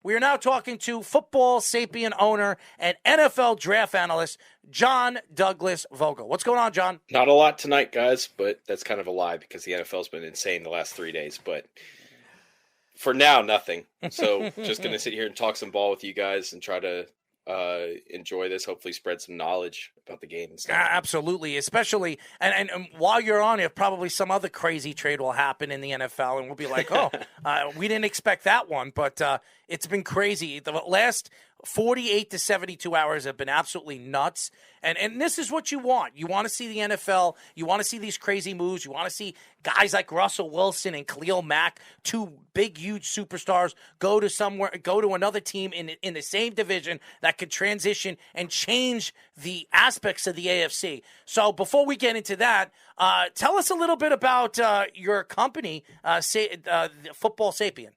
We are now talking to football sapient owner and NFL draft analyst, John Douglas Vogel. What's going on, John? Not a lot tonight, guys, but that's kind of a lie because the NFL's been insane the last 3 days. But for now, nothing. So just going to sit here and talk some ball with you guys and try to enjoy this, hopefully spread some knowledge about the game and stuff. Absolutely, especially, and while you're on it, probably some other crazy trade will happen in the NFL, and we'll be like, oh, we didn't expect that one, but it's been crazy. The last 48 to 72 hours have been absolutely nuts, and this is what you want. You want to see the NFL. You want to see these crazy moves. You want to see guys like Russell Wilson and Khalil Mack, two big, huge superstars, go to another team in the same division that could transition and change the aspects of the AFC. So before we get into that, tell us a little bit about your company, Football Sapient.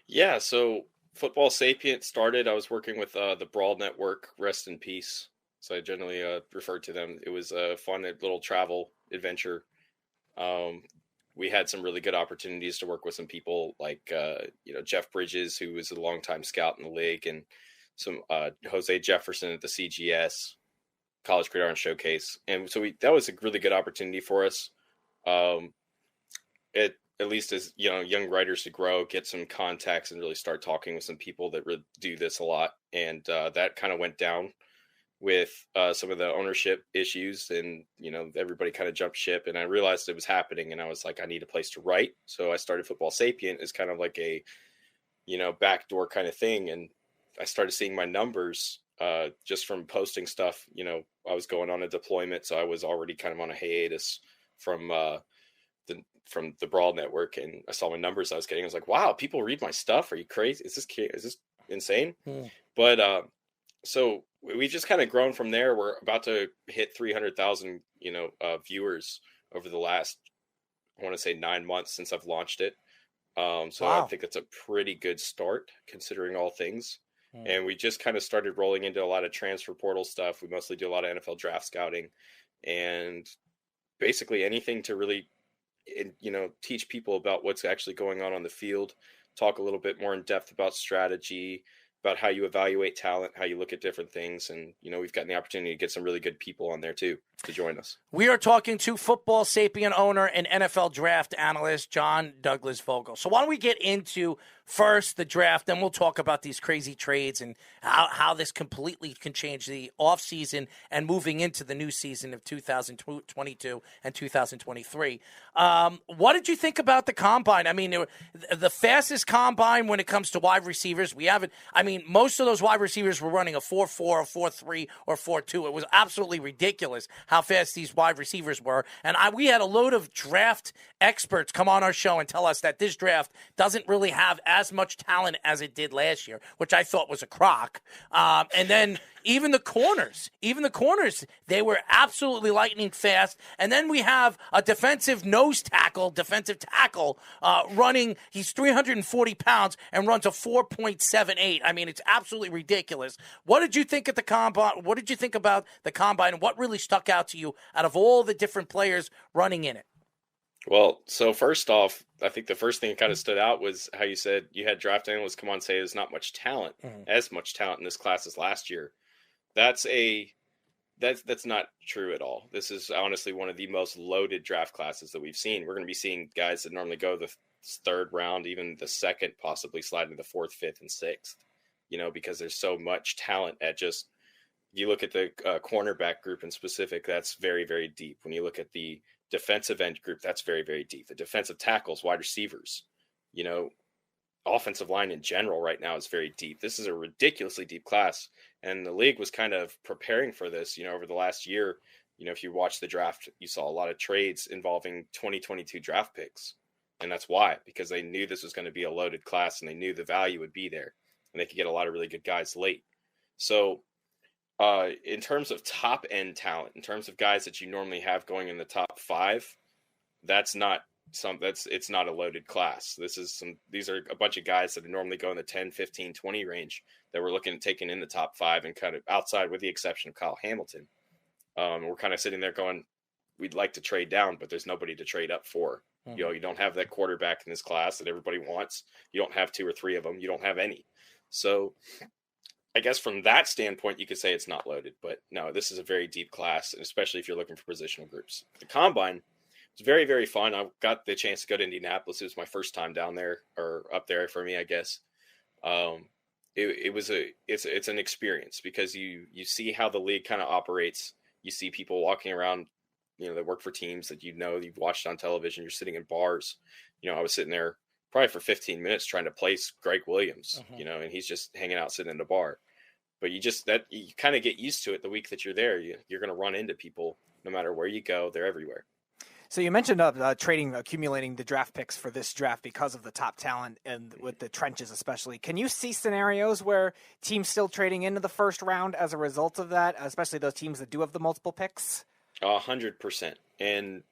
Yeah, so Football Sapient started, I was working with the Brawl Network, rest in peace. So I generally refer to them. It was a fun little travel adventure. We had some really good opportunities to work with some people like, Jeff Bridges, who was a longtime scout in the league, and some Jose Jefferson at the CGS, College Gridiron Showcase. And so that was a really good opportunity for us. At least as young writers to grow, get some contacts and really start talking with some people that really do this a lot. And that kind of went down with some of the ownership issues, and everybody kind of jumped ship, and I realized it was happening, and I was like, I need a place to write. So I started Football Sapient as kind of like a backdoor kind of thing, and I started seeing my numbers just from posting stuff. I was going on a deployment, so I was already kind of on a hiatus from the Brawl Network, and I saw my numbers I was getting. I was like, wow, people read my stuff. Are you crazy? Is this insane? But so we've just kind of grown from there. We're about to hit 300,000, viewers over the last, I want to say 9 months since I've launched it. Wow. I think that's a pretty good start considering all things. And we just kind of started rolling into a lot of transfer portal stuff. We mostly do a lot of NFL draft scouting and basically anything to really, teach people about what's actually going on the field, talk a little bit more in depth about strategy, about how you evaluate talent, how you look at different things. And, we've gotten the opportunity to get some really good people on there too to join us. We are talking to Football Sapient owner and NFL draft analyst, John Douglas Vogel. So why don't we get into first the draft, then we'll talk about these crazy trades and how this completely can change the offseason and moving into the new season of 2022 and 2023. What did you think about the combine? I mean, the fastest combine when it comes to wide receivers, most of those wide receivers were running a 4.4, a 4.3, or 4.2. It was absolutely ridiculous how fast these wide receivers were. And we had a load of draft experts come on our show and tell us that this draft doesn't really have as much talent as it did last year, which I thought was a crock. And then even the corners, they were absolutely lightning fast. And then we have a defensive tackle running. He's 340 pounds and runs a 4.78. I mean, it's absolutely ridiculous. What did you think at the combine? What did you think about the combine? And what really stuck out to you out of all the different players running in it? Well, so first off, I think the first thing that kind of stood out was how you said you had draft analysts come on and say there's not much talent, as much talent in this class as last year. That's not true at all. This is honestly one of the most loaded draft classes that we've seen. We're going to be seeing guys that normally go the third round, even the second, possibly slide into the fourth, fifth, and sixth, because there's so much talent you look at the cornerback group in specific, that's very, very deep. When you look at the defensive end group, that's very, very deep. The defensive tackles, wide receivers, offensive line in general right now is very deep. This is a ridiculously deep class. And the league was kind of preparing for this, over the last year. If you watch the draft, you saw a lot of trades involving 2022 draft picks. And that's why, because they knew this was going to be a loaded class and they knew the value would be there and they could get a lot of really good guys late. So in terms of top end talent, in terms of guys that you normally have going in the top 5, it's not a loaded class. These are a bunch of guys that normally go in the 10, 15, 20 range that we're looking at taking in the top 5 and kind of outside, with the exception of Kyle Hamilton. We're kind of sitting there going, we'd like to trade down, but there's nobody to trade up for. You don't have that quarterback in this class that everybody wants. You don't have 2 or 3 of them. You don't have any. So I guess from that standpoint, you could say it's not loaded. But no, this is a very deep class, especially if you're looking for positional groups. The Combine was very, very fun. I got the chance to go to Indianapolis. It was my first time down there, or up there for me, I guess. It's an experience because you see how the league kind of operates. You see people walking around, that work for teams that you've watched on television. You're sitting in bars. I was sitting there probably for 15 minutes trying to place Greg Williams, and he's just hanging out sitting in a bar. But you kind of get used to it the week that you're there. You're going to run into people no matter where you go. They're everywhere. So you mentioned accumulating the draft picks for this draft because of the top talent and with the trenches especially. Can you see scenarios where teams still trading into the first round as a result of that, especially those teams that do have the multiple picks? 100%. And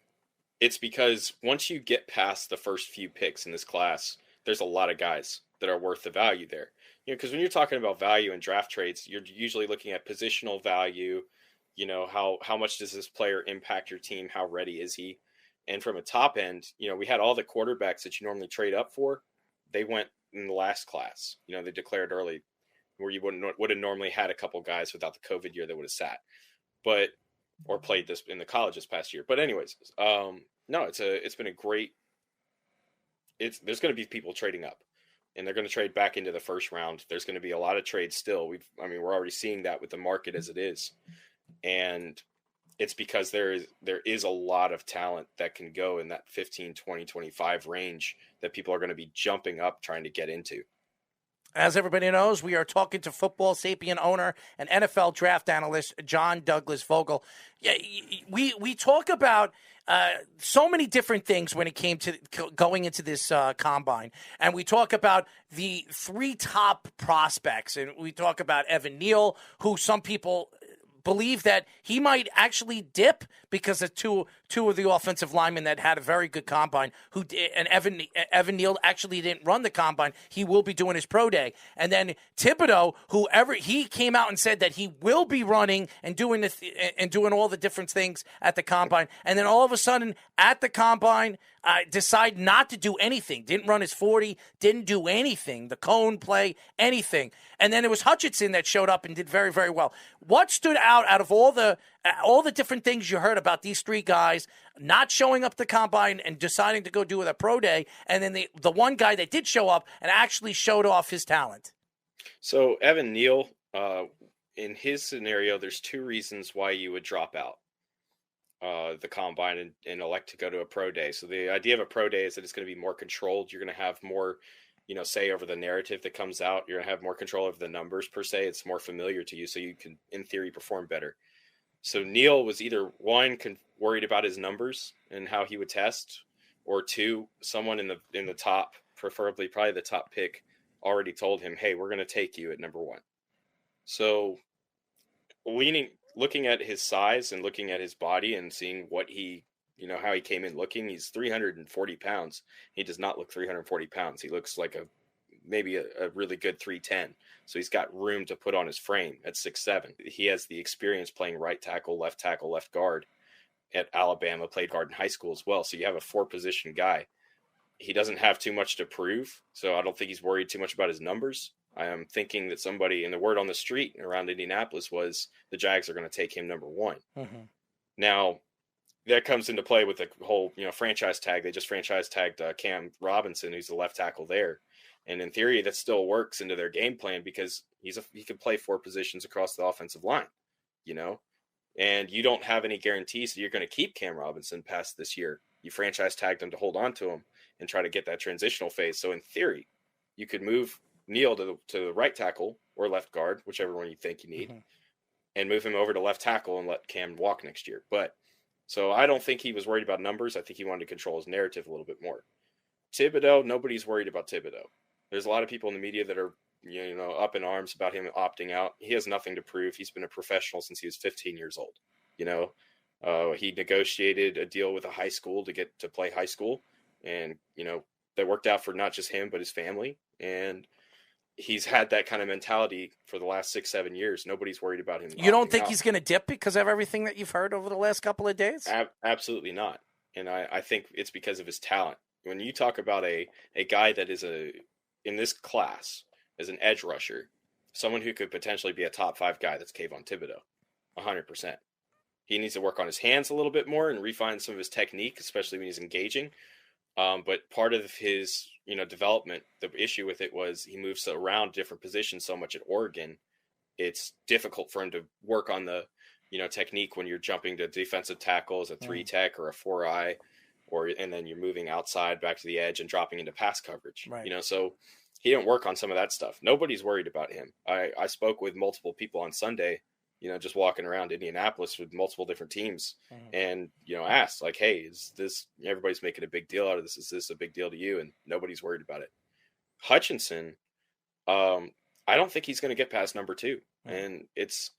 it's because once you get past the first few picks in this class, there's a lot of guys that are worth the value there. Because when you're talking about value in draft trades, you're usually looking at positional value. How much does this player impact your team? How ready is he? And from a top end, we had all the quarterbacks that you normally trade up for. They went in the last class. They declared early, where you would have normally had a couple guys without the COVID year that would have sat, or played this in the college this past year. But anyways, no, it's been a great. There's going to be people trading up, and they're going to trade back into the first round. There's going to be a lot of trades still. We're already seeing that with the market as it is, and it's because there is a lot of talent that can go in that 15, 20, 25 range that people are going to be jumping up trying to get into. As everybody knows, we are talking to Football Sapien owner and NFL draft analyst John Douglas Vogel. Yeah, we talk about so many different things when it came to going into this combine. And we talk about the three top prospects. And we talk about Evan Neal, who some people believe that he might actually dip because of two of the offensive linemen that had a very good combine. Evan Neal actually didn't run the combine. He will be doing his pro day. And then Thibodeaux, he came out and said that he will be running and doing all the different things at the combine. And then all of a sudden at the combine, decide not to do anything. Didn't run his 40, didn't do anything, the cone play, anything. And then it was Hutchinson that showed up and did very, very well. What stood out of all the different things you heard about these three guys not showing up the combine and deciding to go do it a pro day, and then the one guy that did show up and actually showed off his talent? So Evan Neal, in his scenario, there's two reasons why you would drop out the combine and elect to go to a pro day. So the idea of a pro day is that it's going to be more controlled. You're going to have more, say over the narrative that comes out. You're going to have more control over the numbers per se. It's more familiar to you, so you can, in theory, perform better. So Neal was either one, worried about his numbers and how he would test, or two, someone in the top, probably the top pick, already told him, hey, we're going to take you at number one. So looking at his size and looking at his body and seeing what he, how he came in looking, he's 340 pounds. He does not look 340 pounds. He looks like maybe a really good 310. So he's got room to put on his frame at 6'7". He has the experience playing right tackle, left guard at Alabama, played guard in high school as well. So you have a 4-position guy. He doesn't have too much to prove. So I don't think he's worried too much about his numbers. I am thinking that somebody, and the word on the street around Indianapolis was the Jags are going to take him number one. Mm-hmm. Now, that comes into play with the whole, franchise tag. They just franchise tagged Cam Robinson, who's the left tackle there. And in theory, that still works into their game plan because he can play 4 positions across the offensive line, and you don't have any guarantees that you're going to keep Cam Robinson past this year. You franchise tagged him to hold on to him and try to get that transitional phase. So in theory, you could move Neal to the right tackle or left guard, whichever one you think you need, and move him over to left tackle and let Cam walk next year. So I don't think he was worried about numbers. I think he wanted to control his narrative a little bit more. Thibodeaux, nobody's worried about Thibodeaux. There's a lot of people in the media that are, up in arms about him opting out. He has nothing to prove. He's been a professional since he was 15 years old. He negotiated a deal with a high school to get to play high school, and that worked out for not just him but his family. And he's had that kind of mentality for the last 6-7 years. Nobody's worried about him. You don't think he's going to dip because of everything that you've heard over the last couple of days? Absolutely not. And I think it's because of his talent. When you talk about a guy that is in this class as an edge rusher, someone who could potentially be a top 5 guy. That's Kayvon Thibodeaux, 100%. He needs to work on his hands a little bit more and refine some of his technique, especially when he's engaging. But part of his, development, the issue with it was he moves around different positions so much at Oregon. It's difficult for him to work on the, technique when you're jumping to defensive tackle as a 3 tech or a 4-eye, and then you're moving outside back to the edge and dropping into pass coverage. Right. So he didn't work on some of that stuff. Nobody's worried about him. I spoke with multiple people on Sunday, just walking around Indianapolis with multiple different teams and, asked like, hey, is this, everybody's making a big deal out of this. Is this a big deal to you? And nobody's worried about it. Hutchinson, I don't think he's going to get past number 2. And it's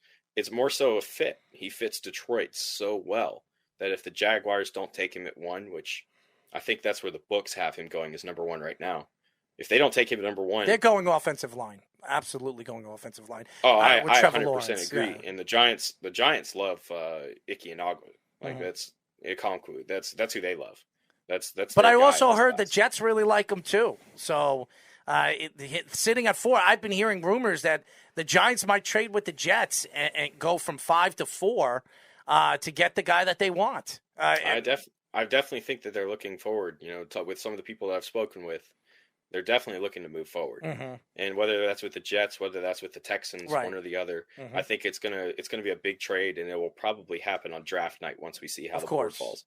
more so a fit. He fits Detroit so well that if the Jaguars don't take him at 1, which I think that's where the books have him going as number 1 right now. If they don't take him at number 1, they're going offensive line. Absolutely going offensive line. Oh, I Trevor 100% Lawrence, agree. yeah. And the Giants love Ikem Ekwonu. Like that's Ekwonu. That's who they love. That's. But I their guy also in this heard the class. Jets really like him too. So sitting at 4, I've been hearing rumors that the Giants might trade with the Jets and go from 5 to 4 to get the guy that they want. I definitely think that they're looking forward. With some of the people that I've spoken with, they're definitely looking to move forward. And whether that's with the Jets, whether that's with the Texans, Right. one or the other, I think it's gonna be a big trade, and it will probably happen on draft night once we see how the board falls.